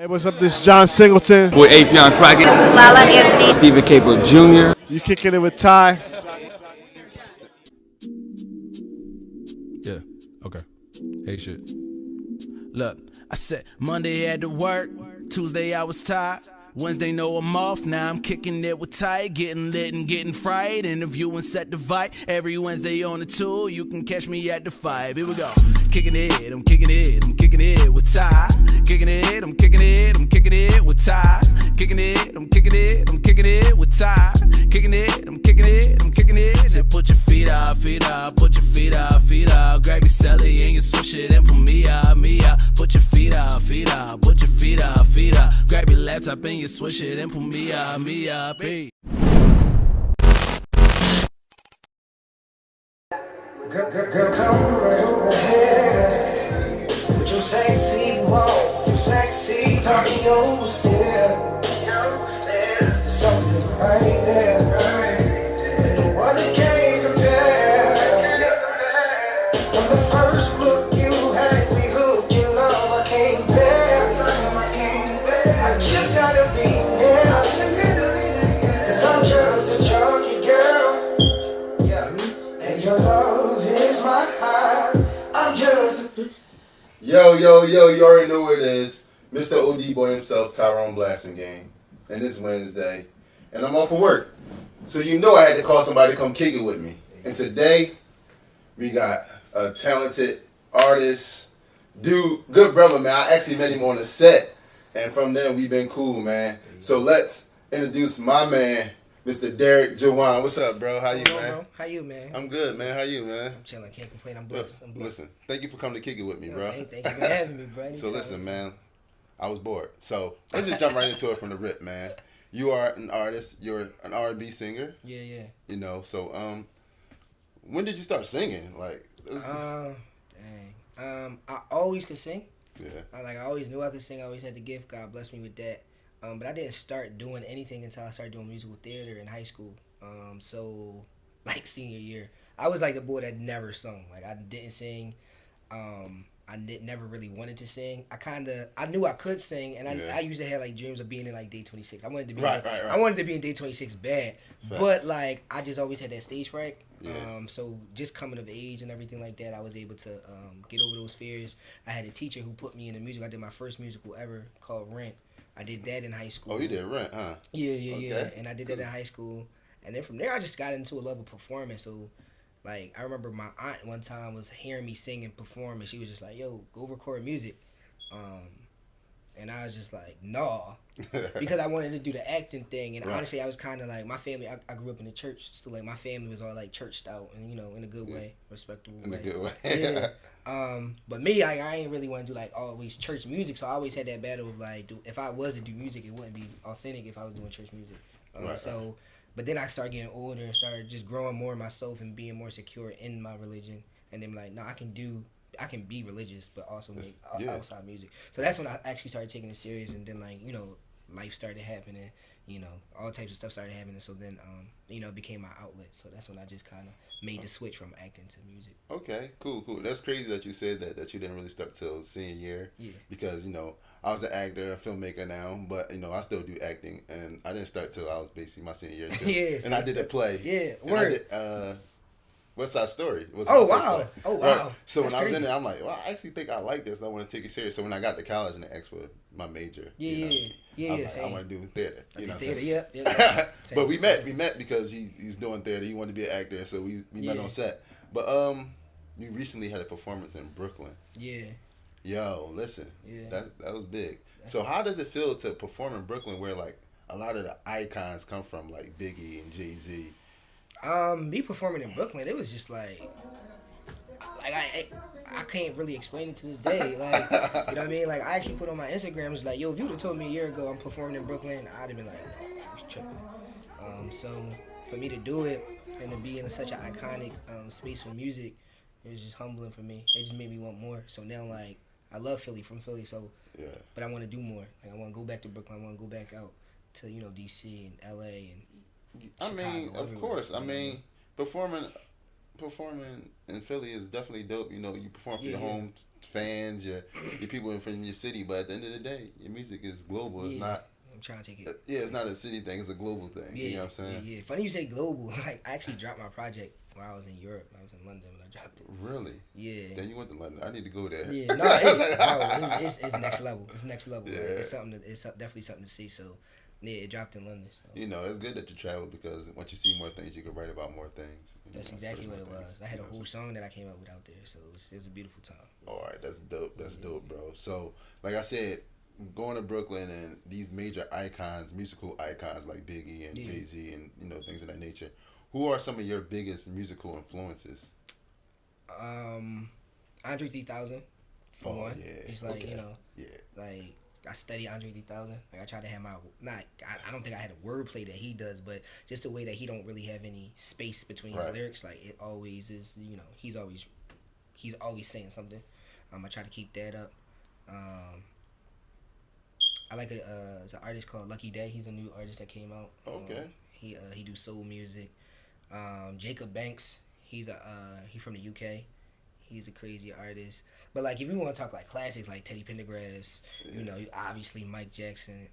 Hey, what's up? This is John Singleton. With Afion Crockett. This is Lala Anthony. Stephen Caple Jr. You kicking it with Ty. Yeah, okay. Hey, shit. Look, I said Monday had to work, Tuesday I was tired, Wednesday no I'm off, now I'm kicking it with Ty, getting lit and getting fried, interviewing set the vibe, every Wednesday on the 2, you can catch me at the 5, here we go. Kicking it, I'm kicking it, I'm kicking it with Ty, kicking it, I'm kicking it, I'm kicking it with Ty, kicking it, I'm kicking it, I'm kicking it with Ty, kicking it, I'm kicking it, I'm kicking it, say put your feet up, put your feet up, grab your celly and you switch it and put me up, put your feet up, put your feet up, grab your laptop and you switch it and put me up, hey. Girl, come right over here with your sexy walk, your sexy talking, your stare. There's something right there, and no other can compare. From the first look you had me hooked, your love I can't bear. I just gotta be there, 'cause I'm just a junkie girl, and your love is my high. I'm just Yo, you already know who it is. Mr. OD boy himself, Tyrone Blasting Game. And it's Wednesday. And I'm off of work. So you know I had to call somebody to come kick it with me. And today, we got a talented artist, dude, good brother, man. I actually met him on the set. And from then, we've been cool, man. So let's introduce my man, Mr. Derrick Ju'Wan. What's up, bro? How you, man? Bro. How you, man? I'm good, man. How you, man? I'm chilling. Can't complain. I'm blessed. Listen, thank you for coming to kick it with me, bro. Thank you for having me, bro. So listen, man, I was bored. So let's just jump right into it from the rip, man. You are an artist. You're an R&B singer. Yeah. You know, so when did you start singing? Like, I always could sing. yeah. I always knew I could sing. I always had the gift. God blessed me with that. But I didn't start doing anything until I started doing musical theater in high school. So like senior year, I was like the boy that never sung. Like I didn't sing. Never really wanted to sing. I knew I could sing, and I used to have like dreams of being in like Day 26. I wanted to be right. I wanted to be in Day 26 bad, but like I just always had that stage fright. Yeah. So just coming of age and everything like that, I was able to get over those fears. I had a teacher who put me in the music. I did my first musical ever called Rent. I did that in high school. Oh, you did Rent, huh? Yeah. Okay. And I did that in high school, and then from there I just got into a love of performance. So. Like, I remember my aunt one time was hearing me sing and perform, and she was just like, yo, go record music. And I was just like, nah. Because I wanted to do the acting thing. And honestly, I was kind of like, my family, I grew up in the church. So, like, my family was all, like, churched out and, you know, in a good way, respectable way. In a good way. Yeah. But me, I ain't really want to do, like, always church music. So, I always had that battle of, like, if I was to do music, it wouldn't be authentic if I was doing church music. So... But then I started getting older and started just growing more myself and being more secure in my religion. And then like, no, I can be religious, but also make outside music. So that's when I actually started taking it serious. And then like, you know, life started happening, you know, all types of stuff started happening. So then, you know, it became my outlet. So that's when I just kind of made the switch from acting to music. Okay, cool. That's crazy that you said that you didn't really start till senior year. Yeah. Because, you know, I was an actor, a filmmaker now, but, you know, I still do acting, and I didn't start till I was basically my senior year, too. Yeah. And I did a play. Yeah, word. I did, West Side Story. Was Oh, my first wow. play. Oh, wow. Right. So That's when I was in crazy. there, I'm like, well, I actually think I like this. I want to take it serious. So when I got to college and I asked for my major, I was like, I want to do theater. You know what I'm saying? Yeah. But we met because he's doing theater. He wanted to be an actor, so we met on set. But you recently had a performance in Brooklyn. Yeah. Yo, listen. Yeah. That was big. So how does it feel to perform in Brooklyn where like a lot of the icons come from, like Biggie and Jay-Z? Me performing in Brooklyn, it was just like I can't really explain it to this day. Like, you know what I mean? Like, I actually put on my Instagram, it was like, yo, if you would have told me a year ago I'm performing in Brooklyn, I'd have been like, no, I was tripping. So for me to do it and to be in such an iconic space for music, it was just humbling for me. It just made me want more. So now, like, I love Philly, from Philly, so, but I want to do more. Like, I want to go back to Brooklyn. I want to go back out to, you know, D.C. and L.A. and I mean, Chicago, of course. I mean, performing in Philly is definitely dope. You know, you perform for your fans, your people from your city. But at the end of the day, your music is global. It's not. I'm trying to take it. Yeah, it's not a city thing. It's a global thing. Yeah, you know what I'm saying? Yeah. Funny you say global. Like I actually dropped my project while I was in Europe. I was in London when I dropped it. Really? Yeah. Then you went to London. I need to go there. Yeah. No, it's next level. It's next level. Yeah. Like, it's something. It's definitely something to see. So. Yeah, it dropped in London. So. You know, it's good that you travel because once you see more things, you can write about more things. That's exactly what it was. I had a whole song that I came up with out there, so it was a beautiful time. All right, that's dope. That's dope, bro. So, like I said, going to Brooklyn and these major icons, musical icons like Biggie and Jay-Z and, you know, things of that nature. Who are some of your biggest musical influences? Andre 3000, for one. Yeah. He's like, you know, yeah. like, I study Andre 3000. Like, I try to have my, I don't think I had a wordplay that he does, but just the way that he don't really have any space between his lyrics. Like, it always is, you know, he's always saying something. I try to keep that up. I like it's an artist called Lucky Day. He's a new artist that came out. Okay. He do soul music. Jacob Banks. He from the UK. He's a crazy artist. But like if you want to talk like classics like Teddy Pendergrass, you know, obviously Mike Jackson.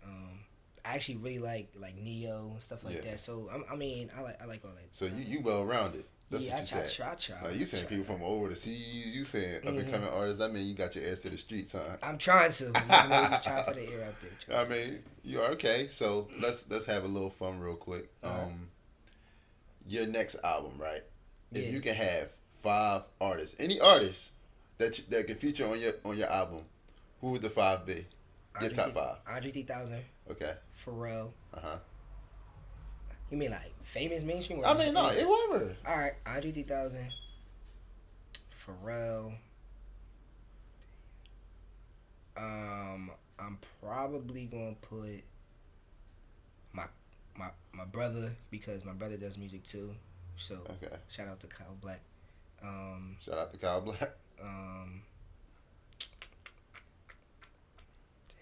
I actually really like Neo and stuff like that. So I mean I like all that. So you well rounded. That's what you I said. try. Like you saying people from over the seas. You saying up and coming artists. That mean you got your ears to the streets, huh? I'm trying to. You know, trying to put an ear out there. I mean, you are okay. So let's have a little fun real quick. Your next album, right? If you can have 5 artists, any artists that can feature on your album, who would the 5 be? Your top 5. Andre 3000. Okay. Pharrell. Uh-huh. You mean like famous mainstream? I mean, no, whoever. All right, Andre 3000. Pharrell. I'm probably gonna put my brother because my brother does music too. So shout out to Kyle Black. Shout out to Kyle Black.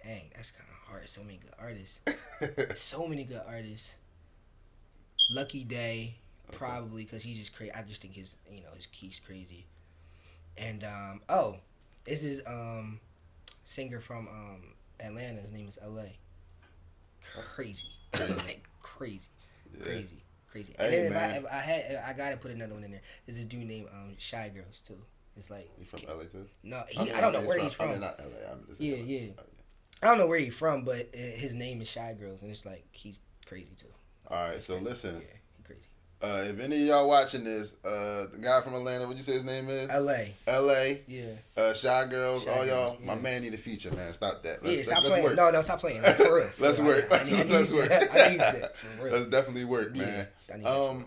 Dang, that's kind of hard. So many good artists. Lucky Day, probably because he's just crazy. I just think he's crazy. And this is singer from Atlanta. His name is L.A. Crazy, like crazy. And Hey, then man. I gotta put another one in there. There's this dude named Shy Girls too. It's like He's from LA too. No, I don't know where he's from. I mean, not LA. Yeah. I don't know where he's from, but his name is Shy Girls, and it's like he's crazy too. All right, so listen. Yeah, he's crazy. If any of y'all watching this, the guy from Atlanta, what'd you say his name is? L.A. Yeah. Shy Girls, Shy all y'all, Girls, yeah. my man need a feature, man. Stop that. Stop let's playing. work. No, stop playing. Like, for real. Let's work. I need work. I need that for real. Let's definitely work, man. I need that.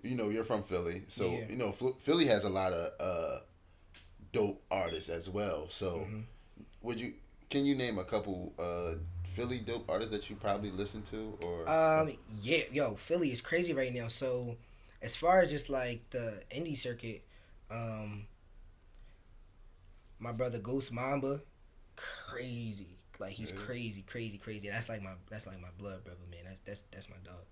You know, you're from Philly, so Yeah. you know Philly has a lot of dope artists as well. So, can you name a couple Philly dope artists that you probably listen to, or? Philly is crazy right now. So, as far as just like the indie circuit, my brother Ghost Mamba, crazy. Like he's crazy. That's like my blood brother, man. That's my dog.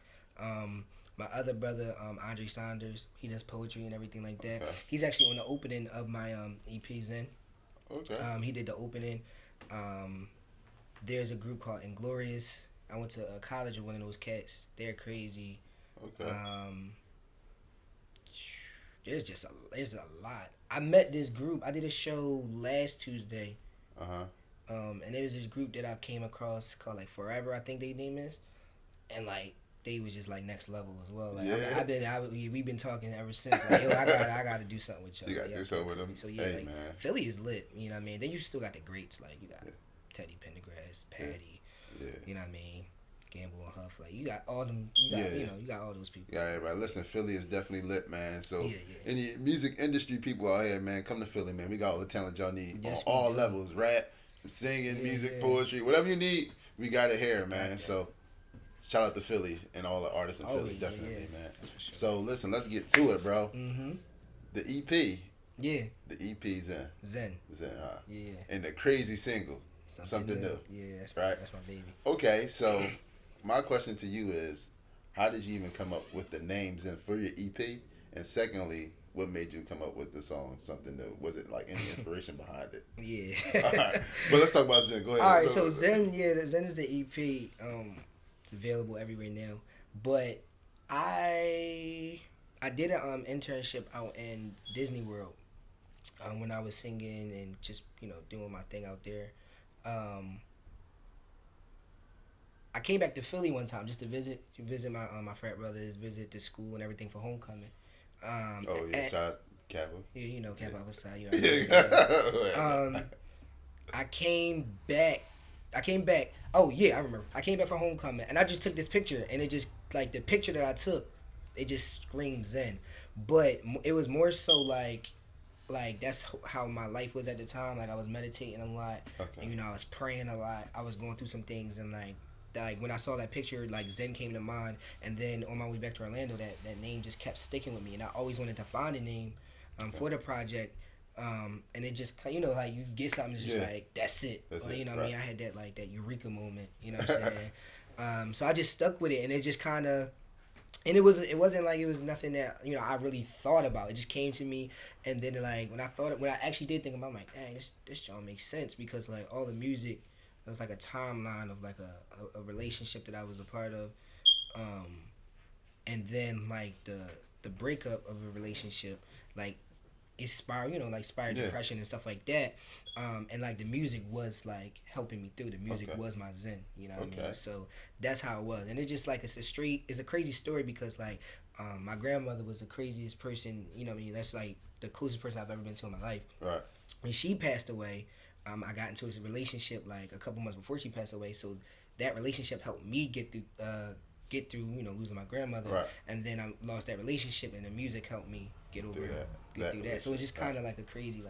My other brother, Andre Saunders, he does poetry and everything like that. Okay. He's actually on the opening of my EP Zen. Okay. He did the opening. There's a group called Inglorious. I went to college with one of those cats. They're crazy. Okay. There's a lot. I met this group. I did a show last Tuesday. And there was this group that I came across called like Forever, I think their name is, and like they was just like next level as well. Like we've been talking ever since. Like, yo, I gotta do something with y'all. You gotta do something with them. So yeah, hey, like, man. Philly is lit. You know what I mean? Then you still got the greats like you got Teddy Pendergrass, Patty. Yeah. You know what I mean? Gamble and Huff. Like you got all them. You got all those people. Yeah, everybody. Listen, Philly is definitely lit, man. So any music industry people out here, man, come to Philly, man. We got all the talent y'all need on all levels: rap, singing, music, poetry, whatever you need. We got it here, man. So shout out to Philly and all the artists in Philly, definitely, man. Sure. So listen, let's get to it, bro. The EP. Yeah. The EP Zen. Zen, huh? Yeah. And the crazy single, Something New. Yeah, that's right. That's my baby. Okay, so my question to you is, how did you even come up with the names Zen for your EP? And secondly, what made you come up with the song? Something that was it like any inspiration behind it? Yeah. All right, but let's talk about Zen. Go ahead. All right, so Zen, Zen is the EP. It's available everywhere now. But I did an internship out in Disney World when I was singing and just doing my thing out there. I came back to Philly one time just to visit my frat brothers, visit the school and everything for homecoming. Shout out Kappa. Yeah, Kappa outside. Yeah. I came back. Oh yeah, I remember. I came back from homecoming and I just took this picture and it just like the picture that I took, it just screams Zen. But it was more so like that's how my life was at the time. Like I was meditating a lot. Okay. And, I was praying a lot. I was going through some things and like when I saw that picture, like Zen came to mind, and then on my way back to Orlando, that name just kept sticking with me, and I always wanted to find a name for the project, and it just like you get something that's just like that's it. That's it, what I mean? I had that eureka moment, you know what I'm saying? So I just stuck with it, and it just kind of, and it wasn't like it was nothing that I really thought about. It just came to me, and then like when I actually did think about, it, I'm like, dang, this joint makes sense because like all the music. It was like a timeline of like a relationship that I was a part of, and then like the breakup of a relationship, like inspired depression and stuff like that, and like the music was like helping me through. The music was my Zen, you know what I mean? So that's how it was, and it just like it's a crazy story because like my grandmother was the craziest person, you know what I mean? That's like the closest person I've ever been to in my life. Right. When she passed away. I got into a relationship like a couple months before she passed away, so that relationship helped me get through losing my grandmother, right. And then I lost that relationship, and the music helped me get through that. So it's just kind of like a crazy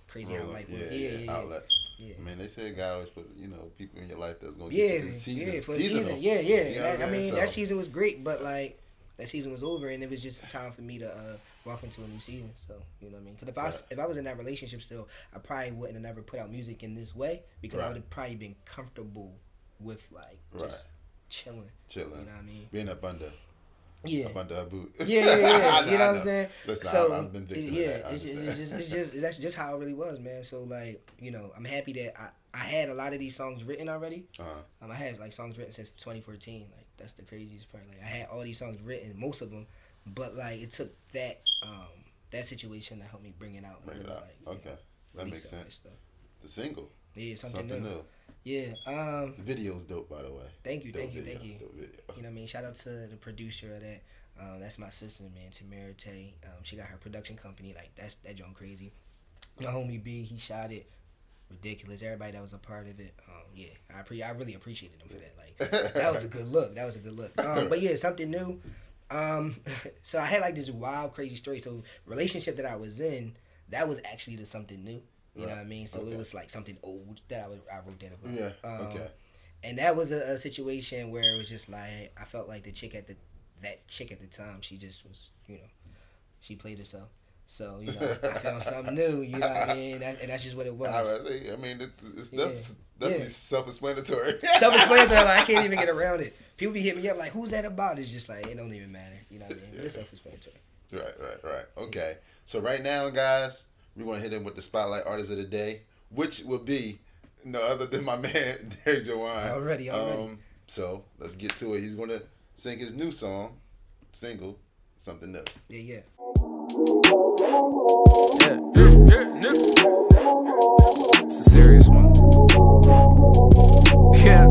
crazy how life works. Yeah. Outlets. Yeah. I mean, they say God always put people in your life that's gonna get you through season. Yeah, for a season. Yeah. That season was great, but like that season was over, and it was just time for me to walk into a new season. So you know what I mean? Because if I was in that relationship still, I probably wouldn't have never put out music in this way because I would have probably been comfortable with like just chilling. You know what I mean? Being up under. Yeah. Up under a boot. Yeah. You know what I'm saying? Listen, so I've been victim of that. That's just how it really was, man. So like I'm happy that I had a lot of these songs written already. I had like songs written since 2014. Like that's the craziest part. Like I had all these songs written, most of them, but like it took that situation to help me bring it out. That makes sense. The single. Yeah, something new. Yeah. The video's dope, by the way. Thank you. Dope You video. know what I mean? Shout out to the producer of that. That's my sister, man, Tamara Tay. She got her production company. Like that joint crazy. My homie B, he shot it. Ridiculous. Everybody that was a part of it. I really appreciated them for that. Like that was a good look. But yeah, something new. So I had like this wild, crazy story. So relationship that I was in, that was actually the something new. You know what I mean? So it was like something old that I wrote that about. Yeah. And that was a situation where it was just like I felt like that chick at the time, she just was, she played herself. So, I found something new, you know what I mean? And that's just what it was. I mean, it's definitely self-explanatory. Self-explanatory, like, I can't even get around it. People be hitting me up like, who's that about? It's just like, it don't even matter, you know what I mean? But it's self-explanatory. Right. Okay. So right now, guys, we're going to hit him with the Spotlight Artist of the Day, which would be no other than my man, Derrick Ju'Wan. Already. So, let's get to it. He's going to sing his new single, Something New. Yeah. It's a serious one. Yeah.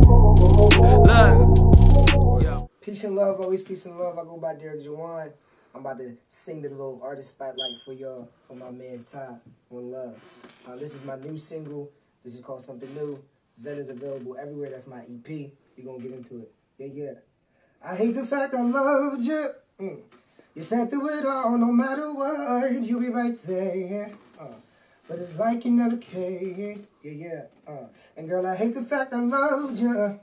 Look. Yo. Peace and love, always peace and love. I go by Derrick Ju'Wan. I'm about to sing the little artist spotlight for y'all, for my man Ty. One love. This is my new single. This is called Something New. Zen is available everywhere. That's my EP. We're gonna get into it. Yeah. I hate the fact I loved you. You sat through it all, no matter what, you'll be right there. But it's like you never came. Yeah. And girl, I hate the fact I loved you.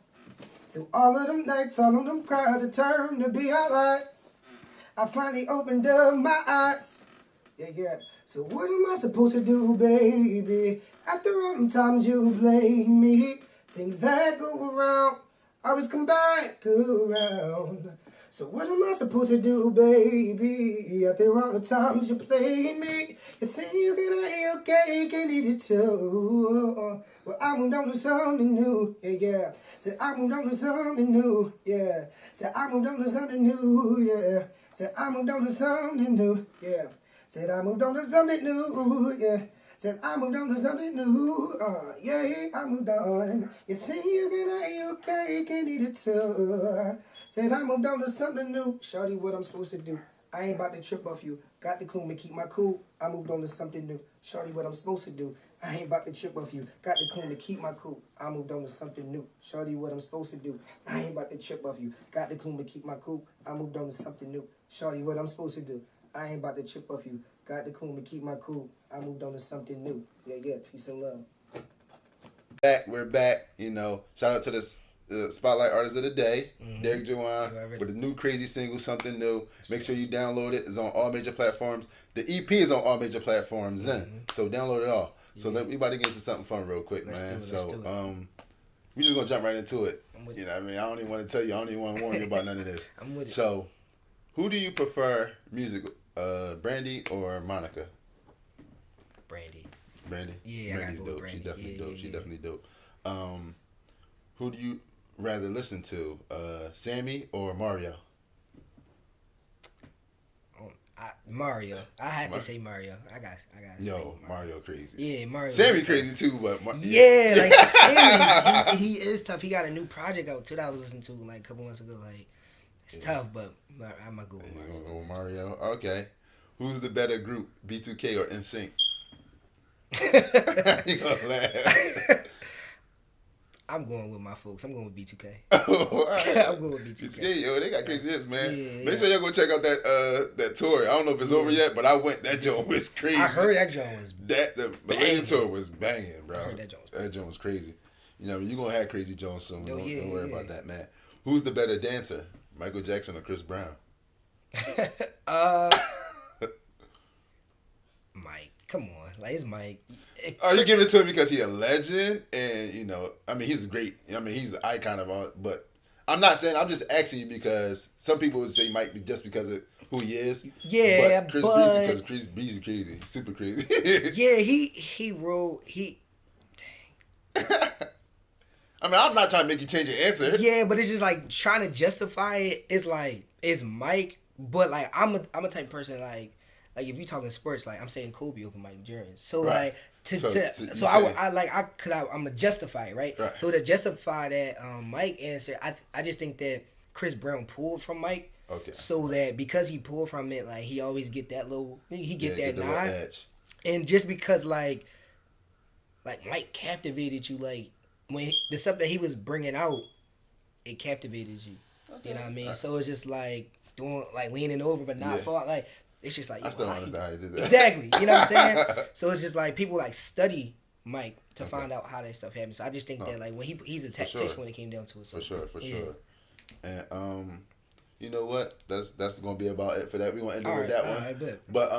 Through all of them nights, all of them cries, it turned to be our lives. I finally opened up my eyes. Yeah. So what am I supposed to do, baby? After all them times you blame me, things that go around always come back around. So what am I supposed to do, baby? After all the times you played me, you think you can have your cake and eat it too. Well, I moved on to something new, yeah, yeah. Said I moved on to something new, yeah. Said I moved on to something new, yeah. Said I moved on to something new, yeah. Said I moved on to something new, yeah. Said I moved on to something new, yeah, I moved on. You think you can have your cake and eat it too. Said I moved on to something new. Shawty, what I'm supposed to do? I ain't about to trip off you. Got the clue to keep my cool. I moved on to something new. Shawty, what I'm supposed to do? I ain't about to trip off you. Got the clue to keep my cool. I moved on to something new. Shawty, what I'm supposed to do? I ain't about to trip off you. Got the clue to keep my cool. I moved on to something new. Shawty, what I'm supposed to do? I ain't about to trip off you. Got the clue to keep my cool. I moved on to something new. Yeah, yeah. Peace and love. We're back. You know, shout out to the Spotlight Artist of the Day, Derrick Ju'Wan, with a new crazy single, Something New. Make sure you download it. It's on all major platforms. The EP is on all major platforms then. So download it all. So we about to get into something fun real quick, man. We just gonna jump right into it. You know what I mean? I don't even want to tell you, I don't even want to warn you about none of this. I'm with it. So, who do you prefer music, Brandy or Monica? Brandy. Brandy? Yeah, Brandy's I gotta go dope. with She's Brandy. definitely dope. Yeah, She's definitely dope. Who do you rather listen to, Sammy or Mario? Mario. I had to say Mario. I got. Yo, Mario crazy. Yeah, Mario. Sammy crazy too, but yeah, like Sammy, he is tough. He got a new project out too that I was listening to like a couple months ago. Like it's tough, but I'm gonna go with Mario. You gonna go with Mario? Okay. Who's the better group, B2K or NSYNC? You gonna laugh? I'm going with my folks. I'm going with B2K. Oh, right. I'm going with B2K. B2K, yo, they got crazy hits, man. Yeah, Make sure y'all go check out that tour. I don't know if it's over yet, but I went. That joint was crazy. I heard that joint was the Millennium tour was banging, bro. I heard that joint was That joint was crazy. You know, you're gonna have Crazy Jones soon. Don't worry yeah. about that, man. Who's the better dancer, Michael Jackson or Chris Brown? Mike. Come on, like it's Mike. You giving it to him because he's a legend, and you know, I mean, he's great. I mean, he's the icon of all. But I'm not saying. I'm just asking you because some people would say Mike just because of who he is. Yeah, but Chris Breezy, because Chris Breezy crazy, super crazy. Yeah, he wrote Dang. I mean, I'm not trying to make you change your answer. Yeah, but it's just like trying to justify it. It's like it's Mike, but like I'm a type of person like if you talking sports, like I'm saying Kobe over Mike Jordan. So right. like I'm gonna justify it, right? Right? So to justify that Mike answer, I just think that Chris Brown pulled from Mike. Okay. So that because he pulled from it, like he always get that little that nod. Edge. And just because like Mike captivated you, like when the stuff that he was bringing out, it captivated you. Okay. You know what I mean? Right. So it's just like doing like leaning over but not falling. Like it's just like I still don't understand how you did that. Exactly. You know what I'm saying? So it's just like people like study Mike to find out how that stuff happens. So I just think that like when he's a tactician when it came down to it. So, for sure. And you know what? That's gonna be about it for that. We gonna end it with that one. Right, but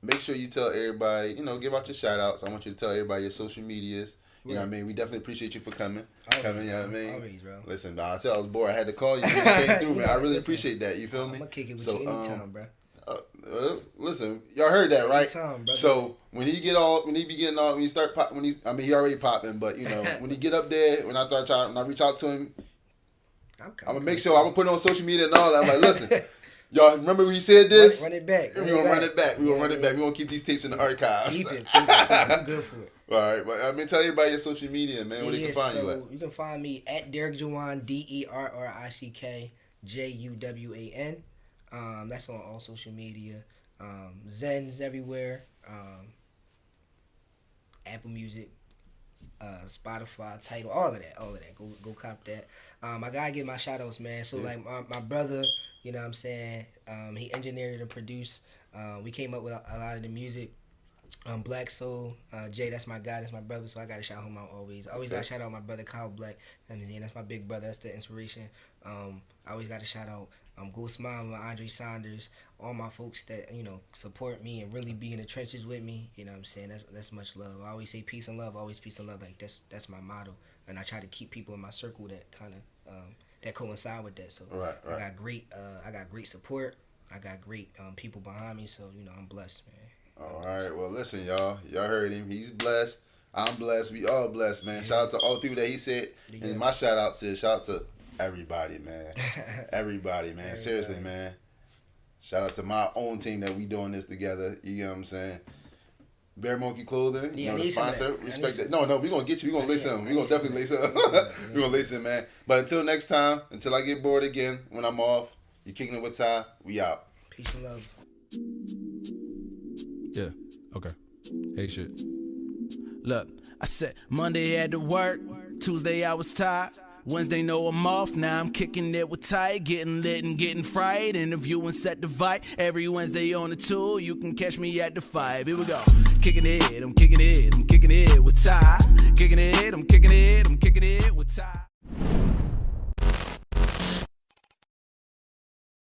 make sure you tell everybody, you know, give out your shout outs. I want you to tell everybody your social medias. You know what I mean? We definitely appreciate you for coming. You know what I mean? Always, bro. Listen, I said I was bored. I had to call you. You came through, man. I really appreciate that. You feel me? I'm gonna kick it with you anytime, bro. Listen, y'all heard that, right? Anytime, so when he start popping, he already popping, but you know, when he get up there, when I reach out to him, I'm gonna make sure I'm gonna put it on social media and all that. I'm like, listen, y'all remember when he said this? Run it back. We gonna run it back. We gonna run it back. We gonna keep these tapes in the archives. Keep it. I'm good for it. All right, but tell everybody your social media, man. Where they can find you at? You can find me at Derrick Ju'Wan, DerrickJuwan. That's on all social media. Zen's everywhere. Apple Music, Spotify, Tidal, all of that. Go cop that. I gotta give my shout outs, man. So like my brother, you know what I'm saying? He engineered and produced. We came up with a lot of the music. Black Soul, Jay, that's my guy, that's my brother, so I gotta shout him out always. I always gotta shout out my brother Kyle Black. I mean, that's my big brother, that's the inspiration. I always gotta shout out Ghost Mama, Andre Saunders, all my folks that, you know, support me and really be in the trenches with me. You know what I'm saying? That's much love. I always say peace and love, always peace and love. Like that's my motto. And I try to keep people in my circle that kind of that coincide with that. So Right. I got great support. I got great people behind me. So I'm blessed, man. All right. Well, listen, y'all heard him. He's blessed. I'm blessed. We all blessed, man. Shout out to all the people that he said. And my shout out to everybody, man. Everybody, man. Seriously, man. Shout out to my own team that we doing this together. You know what I'm saying? Bear Monkey Clothing, the sponsor. Respect that. No, we gonna get you. We gonna lace him. We gonna definitely lace him. We gonna lace him, man. But until next time, until I get bored again when I'm off, you kicking it with Ty. We out. Peace and love. Yeah, okay. Hey, shit. Look, I said Monday had to work, Tuesday I was tired, Wednesday no I'm off, now I'm kicking it with Ty, getting lit and getting fried, interviewing set the vibe, every Wednesday on the 2, you can catch me at the 5, here we go. Kicking it, I'm kicking it with Ty, kicking it, I'm kicking it with Ty.